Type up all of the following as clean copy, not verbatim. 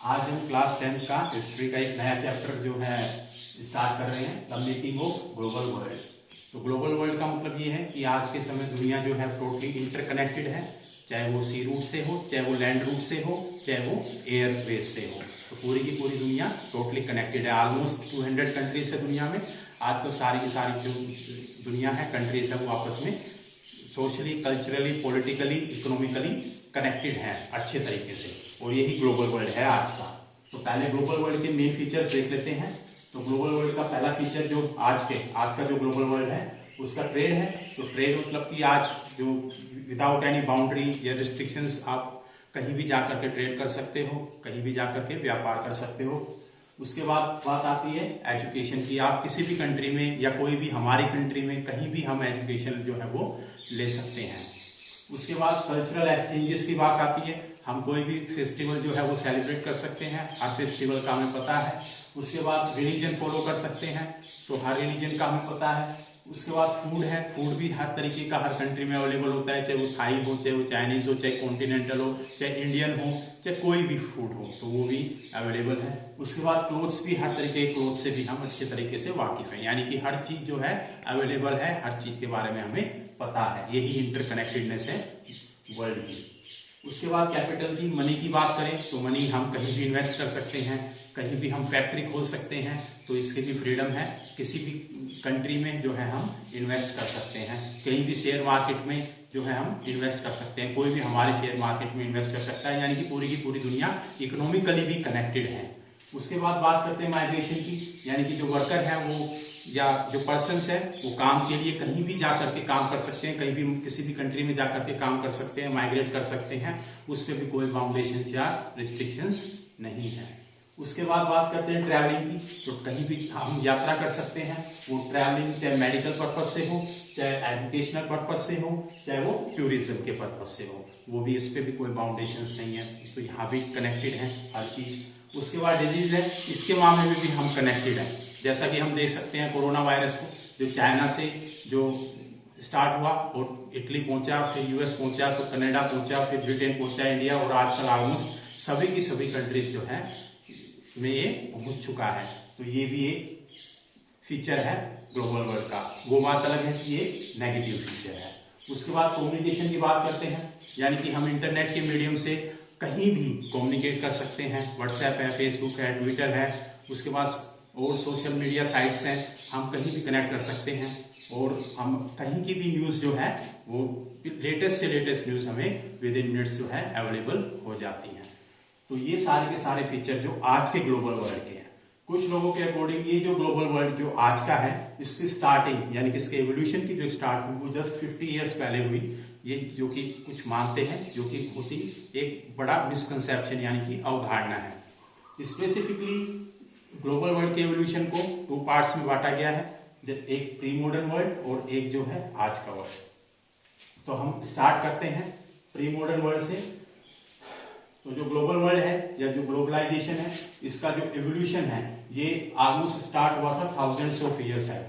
आज हम क्लास 10 का हिस्ट्री का एक नया चैप्टर जो है स्टार्ट कर रहे हैं, the making of global world. तो ग्लोबल वर्ल्ड का मतलब ये है कि आज के समय दुनिया जो है टोटली इंटरकनेक्टेड है, चाहे वो सी रूट से हो, चाहे वो लैंड रूट से हो, चाहे वो एयर बेस से हो। तो पूरी की पूरी दुनिया टोटली कनेक्टेड है। ऑलमोस्ट 200 कंट्रीज है दुनिया में। आज तो सारी की सारी जो दुनिया है कंट्रीज है वो आपस में socially, culturally, politically, economically connected है अच्छे तरीके से, और यही ग्लोबल वर्ल्ड है आज का। तो पहले ग्लोबल वर्ल्ड के मेन फीचर्स देख लेते हैं। तो ग्लोबल वर्ल्ड का पहला फीचर जो आज का जो ग्लोबल वर्ल्ड है उसका ट्रेड है। तो ट्रेड मतलब कि आज जो विदाउट एनी बाउंड्री या रिस्ट्रिक्शंस आप कहीं भी जाकर के ट्रेड कर सकते हो, कहीं भी जाकर के व्यापार कर सकते हो। उसके बाद बात आती है एजुकेशन की। आप किसी भी कंट्री में या कोई भी हमारी कंट्री में कहीं भी हम एजुकेशन जो है वो ले सकते हैं। उसके बाद कल्चरल एक्सचेंजेस की बात आती है। हम कोई भी फेस्टिवल जो है वो सेलिब्रेट कर सकते हैं, हर फेस्टिवल का हमें पता है। उसके बाद रिलीजन फॉलो कर सकते हैं, तो हर रिलीजन का हमें पता है। उसके बाद फूड है, फूड भी हर तरीके का हर कंट्री में अवेलेबल होता है, चाहे वो थाई हो, चाहे वो चाइनीज हो, चाहे कॉन्टिनेंटल हो, चाहे इंडियन हो, चाहे कोई भी फूड हो, तो वो भी अवेलेबल है। उसके बाद क्लोथ्स भी, हर तरीके के क्लोथ से भी हम अच्छे तरीके से वाकिफ हैं, यानी कि हर चीज जो है अवेलेबल है, हर चीज के बारे में हमें पता है। यही इंटरकनेक्टेडनेस है वर्ल्ड की। उसके बाद कैपिटल की, मनी की बात करें तो मनी हम कहीं भी इन्वेस्ट कर सकते हैं, कहीं भी हम फैक्ट्री खोल सकते हैं, तो इसकी भी फ्रीडम है। किसी भी कंट्री में जो है हम इन्वेस्ट कर सकते हैं, कहीं भी शेयर मार्केट में जो है हम इन्वेस्ट कर सकते हैं, कोई भी हमारे शेयर मार्केट में इन्वेस्ट कर सकता है, यानी कि पूरी की पूरी दुनिया इकोनॉमिकली भी कनेक्टेड है। उसके बाद बात करते हैं माइग्रेशन की, यानी कि जो वर्कर है वो या जो पर्सन्स है वो काम के लिए कहीं भी जाकर के काम कर सकते हैं, कहीं भी किसी भी कंट्री में जाकर के काम कर सकते हैं, माइग्रेट कर सकते हैं, उस पर भी कोई बाउंडेशन या रिस्ट्रिक्शंस नहीं है। उसके बाद बात करते हैं ट्रैवलिंग की। तो कहीं भी हम यात्रा कर सकते हैं, वो ट्रैवलिंग चाहे मेडिकल पर्पज से हो, चाहे एजुकेशनल पर्पज से हो, चाहे वो टूरिज्म के पर्पज से हो, वो भी इस पर भी कोई बाउंडेशंस नहीं है। तो यहाँ भी कनेक्टेड है हर चीज। उसके बाद डिजीज है, इसके मामले में भी हम कनेक्टेड है। जैसा कि हम देख सकते हैं कोरोना वायरस को, जो चाइना से जो स्टार्ट हुआ और इटली पहुंचा, फिर यूएस पहुंचा, तो कनाडा पहुंचा, फिर ब्रिटेन पहुंचा, इंडिया, और आजकल ऑलमोस्ट सभी की सभी कंट्रीज जो है में ये पहुंच चुका है। तो ये भी एक फीचर है ग्लोबल वर्ल्ड का। वो बात अलग है कि ये नेगेटिव फीचर है। उसके बाद कम्युनिकेशन की बात करते हैं, यानी कि हम इंटरनेट के मीडियम से कहीं भी कम्युनिकेट कर सकते हैं। व्हाट्सएप है, फेसबुक है, ट्विटर है, उसके बाद और सोशल मीडिया साइट्स हैं, हम कहीं भी कनेक्ट कर सकते हैं, और हम कहीं की भी न्यूज जो है वो लेटेस्ट से लेटेस्ट न्यूज हमें विद इन मिनट्स जो है अवेलेबल हो जाती है। तो ये सारे के सारे फीचर जो आज के ग्लोबल वर्ल्ड के हैं। कुछ लोगों के अकॉर्डिंग ये जो ग्लोबल वर्ल्ड जो आज का है, इसकी स्टार्टिंग यानी कि इसके एवोल्यूशन की जो स्टार्ट हुई वो जस्ट 50 ईयर्स पहले हुई। ये जो कि कुछ मानते हैं, जो कि होती एक बड़ा मिसकंसेप्शन यानी कि अवधारणा है। स्पेसिफिकली ग्लोबल वर्ल्ड के एवोल्यूशन को 2 पार्ट्स में बांटा गया है, एक प्री मॉडर्न वर्ल्ड और एक जो है आज का वर्ल्ड। तो हम स्टार्ट करते हैं प्री मॉडर्न वर्ल्ड से। तो जो ग्लोबल वर्ल्ड है या जो ग्लोबलाइजेशन है, इसका जो एवोल्यूशन है ये ऑलमोस्ट स्टार्ट हुआ था थाउजेंड्स ऑफ ईयर्स है।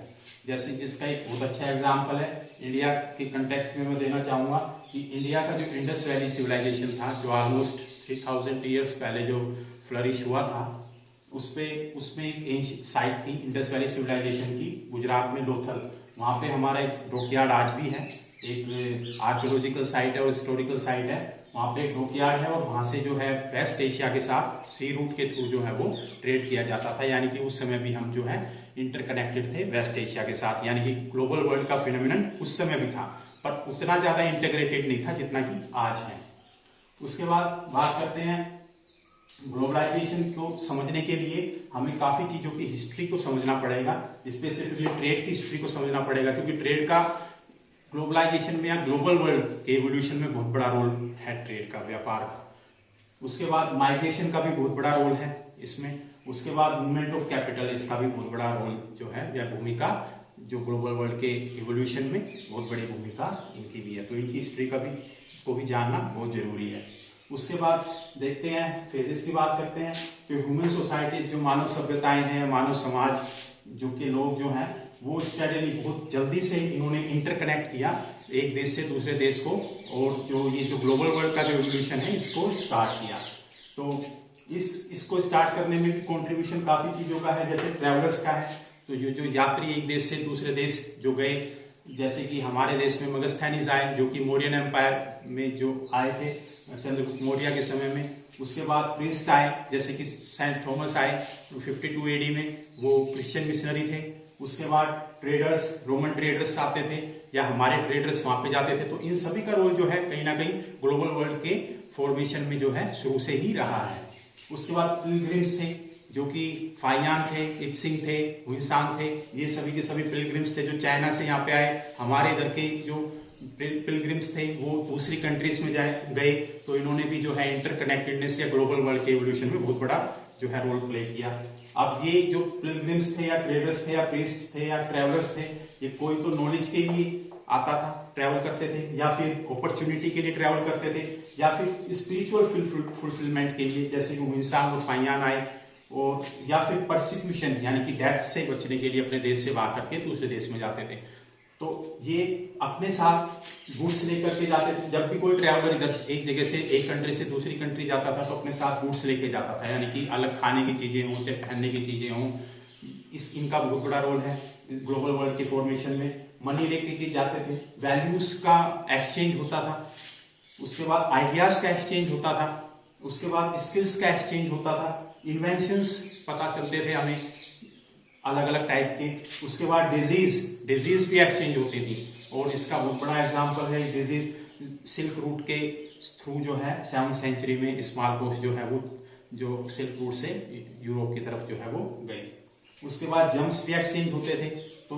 जैसे जिसका एक बहुत अच्छा एग्जांपल है इंडिया के कंटेक्स्ट में मैं देना चाहूंगा कि इंडिया का जो इंडस वैली सिविलाइजेशन था, जो ऑलमोस्ट 3000 ईयर्स पहले जो फ्लरिश हुआ था, उसमें एक साइट थी इंडस वैली सिविलाइजेशन की, गुजरात में लोथल। वहां पे हमारा एक डॉकयार्ड आज भी है, एक आर्कियोलॉजिकल साइट है और हिस्टोरिकल साइट है। वहां पे एक डॉकयार्ड है, और वहां से जो है वेस्ट एशिया के साथ सी रूट के थ्रू जो है वो ट्रेड किया जाता था, यानी कि उस समय भी हम जो है इंटरकनेक्टेड थे वेस्ट एशिया के साथ, यानी कि ग्लोबल वर्ल्ड का फिनोमिनन उस समय भी था, पर उतना ज्यादा इंटीग्रेटेड नहीं था जितना कि आज है। उसके बाद बात करते हैं ग्लोबलाइजेशन को समझने के लिए हमें काफी चीजों की हिस्ट्री को समझना पड़ेगा, स्पेसिफिकली ट्रेड की हिस्ट्री को समझना पड़ेगा, क्योंकि ट्रेड का ग्लोबलाइजेशन में या ग्लोबल वर्ल्ड के एवोल्यूशन में बहुत बड़ा रोल है ट्रेड का, व्यापार का। उसके बाद माइग्रेशन का भी बहुत बड़ा रोल है इसमें। उसके बाद मूवमेंट ऑफ कैपिटल, इसका भी बहुत बड़ा रोल जो है या भूमिका जो ग्लोबल वर्ल्ड के एवोल्यूशन में बहुत बड़ी भूमिका इनकी भी है। तो इनकी हिस्ट्री को भी जानना बहुत जरूरी है। उसके बाद देखते हैं फेजेस की बात करते हैं कि ह्यूमन सोसाइटीज, जो मानव सभ्यताएं हैं, मानव समाज जो के लोग जो हैं वो स्टडीली बहुत जल्दी से इन्होंने इंटरकनेक्ट किया एक देश से दूसरे देश को, और जो ये जो ग्लोबल वर्ल्ड का जो एवोल्यूशन है इसको स्टार्ट किया। तो इसको स्टार्ट करने में भी कंट्रीब्यूशन काफी चीजों का है, जैसे ट्रैवलर्स का है। तो ये जो यात्री एक देश से दूसरे देश जो गए, जैसे कि हमारे देश में मगस्थैनीज आए जो कि मौर्यन एम्पायर में जो आए थे चंद्रगुप्त मौर्य के समय में। उसके बाद प्रीस्ट आए, जैसे कि सेंट थॉमस आए 52 एडी में, वो क्रिश्चियन मिशनरी थे। उसके बाद ट्रेडर्स, रोमन ट्रेडर्स आते थे या हमारे ट्रेडर्स वहां पे जाते थे। तो इन सभी का रोल जो है कहीं ना कहीं ग्लोबल वर्ल्ड के फॉर्मेशन में जो है शुरू से ही रहा है। उसके बाद पिलग्रिम्स थे जो कि फाइयान थे, इत्सिंग थे, हुइसांग थे, ये सभी के सभी पिलग्रिम्स थे जो चाइना से यहाँ पे आए। हमारे इधर के जो पिलग्रिम्स थे वो दूसरी कंट्रीज में गए, तो इन्होंने भी जो है इंटरकनेक्टेडनेस या ग्लोबल वर्ल्ड के एवोल्यूशन में बहुत बड़ा जो है रोल प्ले किया। अब ये जो पिलग्रिम्स थे या ट्रेडर्स थे या प्रीस्ट थे या ट्रेवलर्स थे, ये कोई तो नॉलेज के लिए आता था, ट्रैवल करते थे, या फिर अपॉर्चुनिटी के लिए ट्रैवल करते थे, या फिर स्पिरिचुअल फुलफिलमेंट के लिए, जैसे कि हुइसांग और फाइयान आए, और या फिर परसिक्यूशन यानी कि डेथ से बचने के लिए अपने देश से बाहर करके दूसरे देश में जाते थे। तो ये अपने साथ गुड्स लेकर के जाते थे। जब भी कोई ट्रैवलर इधर एक जगह से एक कंट्री से दूसरी कंट्री जाता था तो अपने साथ गुड्स लेके जाता था, यानी कि अलग खाने की चीजें हों, चाहे पहनने की चीजें हों। इनका बहुत बड़ा रोल है ग्लोबल वर्ल्ड के फॉर्मेशन में। मनी लेके के जाते थे, वैल्यूज का एक्सचेंज होता था, उसके बाद आइडियाज का एक्सचेंज होता था, उसके बाद स्किल्स का एक्सचेंज होता था, इन्वेंशंस पता चलते थे हमें अलग अलग टाइप के। उसके बाद डिजीज भी एक्सचेंज होती थी, और इसका बहुत बड़ा एग्जांपल है डिजीज सिल्क रूट के थ्रू जो है 7वीं सेंचुरी में स्मॉल पॉक्स जो है वो जो सिल्क रूट से यूरोप की तरफ जो है वो गई। उसके बाद जम्स भी एक्सचेंज होते थे। तो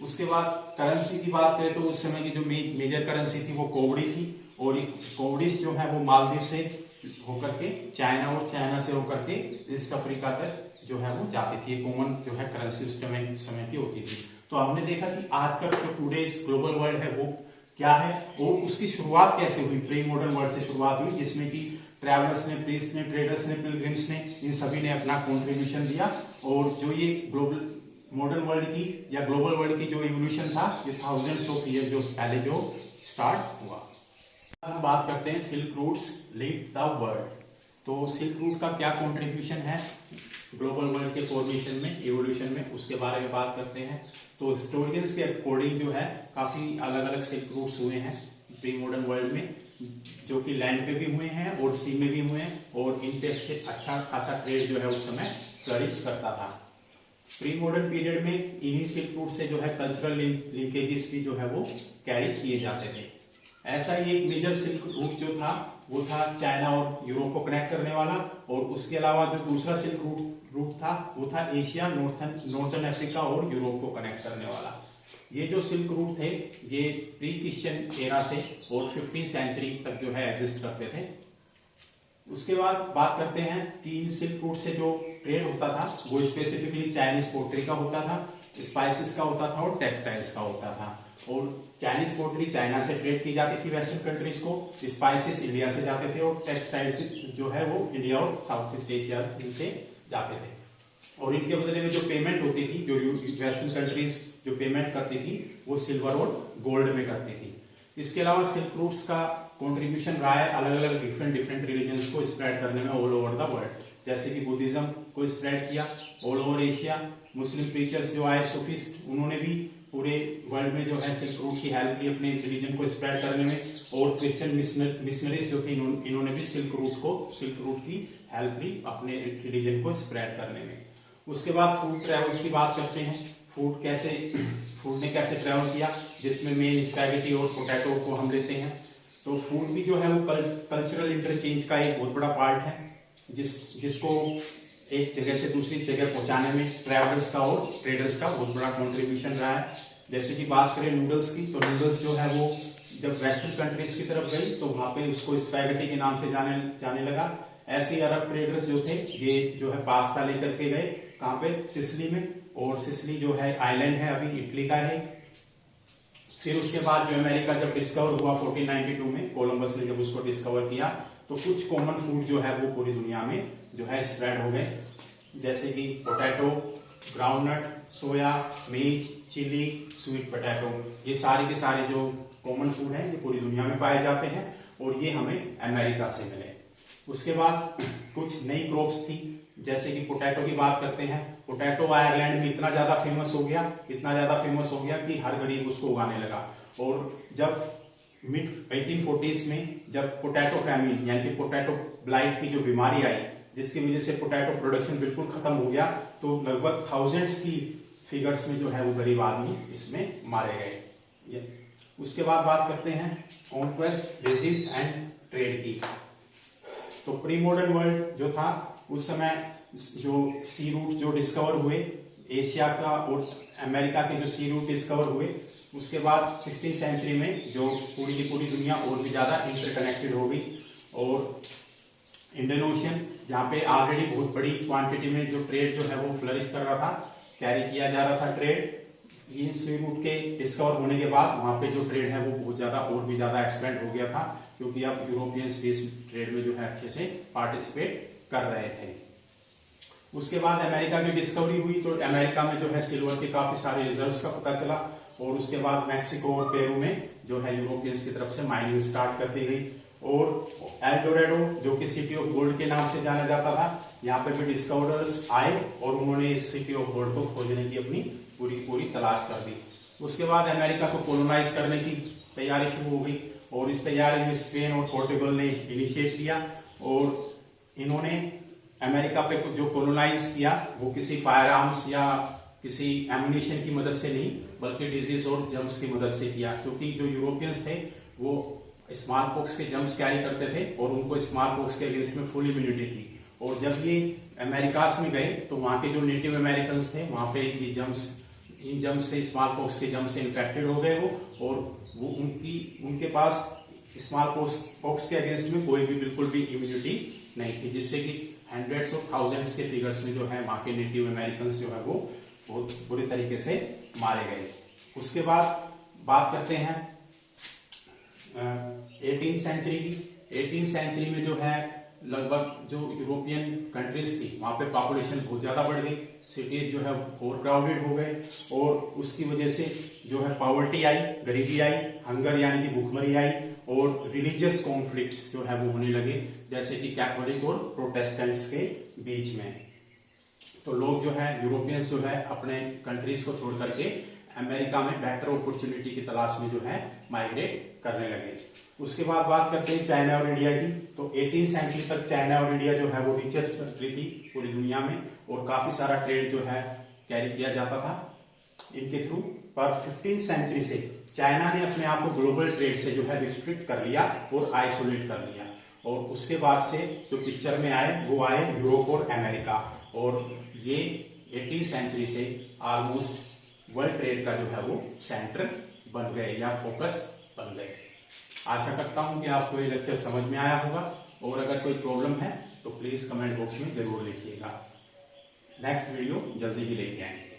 उसके बाद करेंसी की बात करें तो उस समय की जो मेजर करेंसी थी वो कोवड़ी थी, और ये कोवड़ीज जो है वो मालदीव से होकर के चाइना, और चाइना से होकर के ईस्ट अफ्रीका तक जो है वो जाती थी। कॉमन जो है करेंसी उस समय की होती थी। तो हमने देखा कि आज का जो टुडे ग्लोबल वर्ल्ड है वो क्या है, और उसकी शुरुआत कैसे हुई। प्री मॉडर्न वर्ल्ड से शुरुआत हुई, जिसमें कि ट्रैवलर्स ने, प्रीस्ट ने, ट्रेडर्स ने, पिलग्रिम्स ने, इन सभी ने अपना कंट्रीब्यूशन दिया। और जो ये ग्लोबल मॉडर्न वर्ल्ड की या ग्लोबल वर्ल्ड की जो इवोल्यूशन था, ये थाउजेंड्स ऑफ ईयर जो पहले जो स्टार्ट हुआ। हम बात करते हैं silk routes lead the world. तो सिल्क रूट का क्या कंट्रीब्यूशन है ग्लोबल वर्ल्ड के फॉर्मेशन में, एवोल्यूशन में, उसके बारे में बात करते हैं। तो हिस्टोरियंस के अकॉर्डिंग जो है काफी अलग अलग सिल्क रूट्स हुए हैं प्री मॉडर्न वर्ल्ड में, जो कि लैंड पे भी हुए हैं और सी में भी हुए हैं, और इन पे अच्छा खासा ट्रेड जो है उस समय फ्लरिश करता था। प्री मॉडर्न पीरियड में इन्हीं सिल्क रूट से जो है कल्चरल लिंकेजेस भी जो है वो कैरी किए जाते थे। ऐसा ही एक मेजर सिल्क रूट जो था वो था चाइना और यूरोप को कनेक्ट करने वाला, और उसके अलावा जो दूसरा सिल्क रूट था वो था एशिया, नॉर्थन अफ्रीका और यूरोप को कनेक्ट करने वाला। ये जो सिल्क रूट थे ये प्री क्रिश्चियन एरा से और 15वीं सेंचुरी तक जो है एग्जिस्ट करते थे। उसके बाद बात करते हैं कि इन सिल्क रूट से जो ट्रेड होता था वो स्पेसिफिकली चाइनीज पोट्री का होता था, स्पाइसेस का होता था और टेक्सटाइल्स का होता था। और चाइनीज पोट्री चाइना से ट्रेड की जाती थी वेस्टर्न कंट्रीज को, स्पाइसेस इंडिया से जाते थे, और टेक्सटाइल्स जो है वो इंडिया और साउथ ईस्ट एशिया से जाते थे। और इनके बदले में जो पेमेंट होती थी, जो वेस्टर्न कंट्रीज जो पेमेंट करती थी वो सिल्वर और गोल्ड में करती थी। इसके अलावा सिल्क रूट्स का कंट्रीब्यूशन रहा है अलग अलग डिफरेंट रिलीजन्स को स्प्रेड करने में ऑल ओवर द वर्ल्ड। जैसे कि बुद्धिज्म को स्प्रेड किया ऑल ओवर एशिया, मुस्लिम प्रीचर्स जो आए सूफिस्ट, उन्होंने भी पूरे वर्ल्ड में जो है सिल्क रूट की हेल्प ली अपने रिलीजन को स्प्रेड करने में, और क्रिश्चियन मिशनरीज जो थे इन्होंने भी सिल्क रूट की हेल्प ली अपने रिलीजन को स्प्रेड करने में। उसके बाद फूड ट्रेवल्स की बात करते हैं। फूड ने कैसे ट्रेवल किया, जिसमें मेन स्पैगेटी और पोटैटो को हम लेते हैं। तो फूड भी जो है वो कल्चरल इंटरचेंज का एक बहुत बड़ा पार्ट है, जिसको एक जगह से दूसरी जगह पहुंचाने में ट्रैवलर्स का और ट्रेडर्स का बहुत बड़ा कंट्रीब्यूशन रहा है। जैसे कि बात करें नूडल्स की, तो नूडल्स जो है वो जब वेस्टर्न कंट्रीज की तरफ गई तो वहां पे उसको स्पैगेटी के नाम से जाने लगा। ऐसे ही अरब ट्रेडर्स जो थे ये जो है पास्ता लेकर के गए, कहाँ पे, सिसिली में, और सिसिली जो है आइलैंड है अभी इटली का है। फिर उसके बाद जो अमेरिका जब डिस्कवर हुआ 1492 में, कोलंबस ने जब उसको डिस्कवर किया, तो कुछ कॉमन फूड जो है वो पूरी दुनिया में जो है स्प्रेड हो गए, जैसे कि पोटैटो, ग्राउंडनट, सोया, मीट, चिली, स्वीट पोटैटो, ये सारे के सारे जो कॉमन फूड हैं ये पूरी दुनिया में पाए जाते हैं, और ये हमें अमेरिका से मिले। उसके बाद कुछ नई क्रॉप्स थी, जैसे कि पोटैटो की बात करते हैं। पोटैटो आयरलैंड में इतना ज्यादा फेमस हो गया कि हर गरीब उसको उगाने लगा। और जब मिड 1840s में जब पोटैटो फैमिन यानी कि पोटैटो ब्लाइट की जो बीमारी आई, जिसकी वजह से पोटैटो प्रोडक्शन बिल्कुल खत्म हो गया, तो लगभग थाउजेंड्स की फिगर्स में जो है वो गरीब आदमी इसमें मारे गए। उसके बाद बात करते हैं कॉन्क्वेस्ट, डिजीज एंड ट्रेड की। तो प्री मॉडर्न वर्ल्ड जो था, उस समय जो सी रूट जो डिस्कवर हुए, एशिया का और अमेरिका के जो सी रूट डिस्कवर हुए, उसके बाद 16वीं सेंचुरी में जो पूरी की पूरी दुनिया और भी ज्यादा इंटरकनेक्टेड हो गई। और इंडियन ओशियन, जहाँ पे ऑलरेडी बहुत बड़ी क्वांटिटी में जो ट्रेड जो है वो फ्लरिश कर रहा था, कैरी किया जा रहा था ट्रेड, ये सी रूट के डिस्कवर होने के बाद वहां पे जो ट्रेड है वो बहुत ज्यादा और भी ज्यादा एक्सपेंड हो गया था, क्योंकि अब यूरोपियंस भी इस ट्रेड में जो है अच्छे से पार्टिसिपेट कर रहे थे। उसके बाद अमेरिका की डिस्कवरी हुई, तो अमेरिका में जो है सिल्वर के काफी सारे रिजर्व्स का पता चला। और उसके बाद मैक्सिको और पेरू में जो है यूरोपियंस की तरफ से माइनिंग स्टार्ट कर दी गई। और एल डोरेडो, जो कि सिटी ऑफ गोल्ड के नाम से जाना जाता था, यहाँ पे भी डिस्कवरर्स आए और उन्होंने इस सिटी ऑफ गोल्ड को खोजने की अपनी पूरी तलाश कर दी। उसके बाद अमेरिका को कोलोनाइज करने की तैयारी शुरू हो गई, और इस तैयारी में स्पेन और पोर्टुगल ने इनिशिएट लिया। और इन्होंने अमेरिका पे जो कोलोनाइज किया वो किसी फायर आर्म्स या किसी एमुनिशन की मदद से नहीं, बल्कि डिजीज और जम्स की मदद से किया, क्योंकि जो यूरोपियंस थे वो स्मॉल पॉक्स के जम्स कैरी करते थे और उनको स्मॉल पॉक्स के अगेंस्ट में फुल इम्यूनिटी थी। और जब ये अमेरिकास में गए तो वहां के जो नेटिव अमेरिकन थे, वहां पे इन जम्स से, स्मॉल पॉक्स के जम्स से इन्फेक्टेड हो गए वो, और वो उनके पास स्मॉल पॉक्स के अगेंस्ट में कोई भी बिल्कुल भी इम्यूनिटी नहीं थी, जिससे कि हंड्रेड्स और थाउजेंड्स के फिगर्स में जो है वहां के नेटिव अमेरिकन जो है वो बहुत बुरी तरीके से मारे गए। उसके बाद बात करते हैं 18th सेंचुरी की। 18th सेंचुरी में जो है लगभग जो यूरोपियन कंट्रीज थी, वहां पे पॉपुलेशन बहुत ज्यादा बढ़ गई, सिटीज जो है ओवर क्राउडेड हो गए, और उसकी वजह से जो है पॉवर्टी आई, गरीबी आई, हंगर यानी कि भूखमरी आई, और रिलीजियस कॉन्फ्लिक्ट्स जो है वो होने लगे, जैसे कि कैथोलिक और प्रोटेस्टेंट्स के बीच में। तो लोग जो है, यूरोपियंस जो है, अपने कंट्रीज को छोड़ करके अमेरिका में बेटर अपॉर्चुनिटी की तलाश में जो है माइग्रेट करने लगे। उसके बाद बात करते हैं चाइना और इंडिया की। तो 18th सेंचुरी तक चाइना और इंडिया जो है वो रिचेस्ट कंट्री थी पूरी दुनिया में, और काफी सारा ट्रेड जो है कैरी किया जाता था इनके थ्रू। पर 15th सेंचुरी से चाइना ने अपने आप को ग्लोबल ट्रेड से जो है रिस्ट्रिक्ट कर लिया और आइसोलेट कर लिया, और उसके बाद से जो पिक्चर में आए वो आए यूरोप और अमेरिका, और ये 18th सेंचुरी से ऑलमोस्ट वर्ल्ड ट्रेड का जो है वो सेंटर बन गए या फोकस बन गए। आशा करता हूं कि आपको ये लेक्चर समझ में आया होगा, और अगर कोई प्रॉब्लम है तो प्लीज कमेंट बॉक्स में जरूर लिखिएगा। नेक्स्ट वीडियो जल्दी ही लेके आएंगे।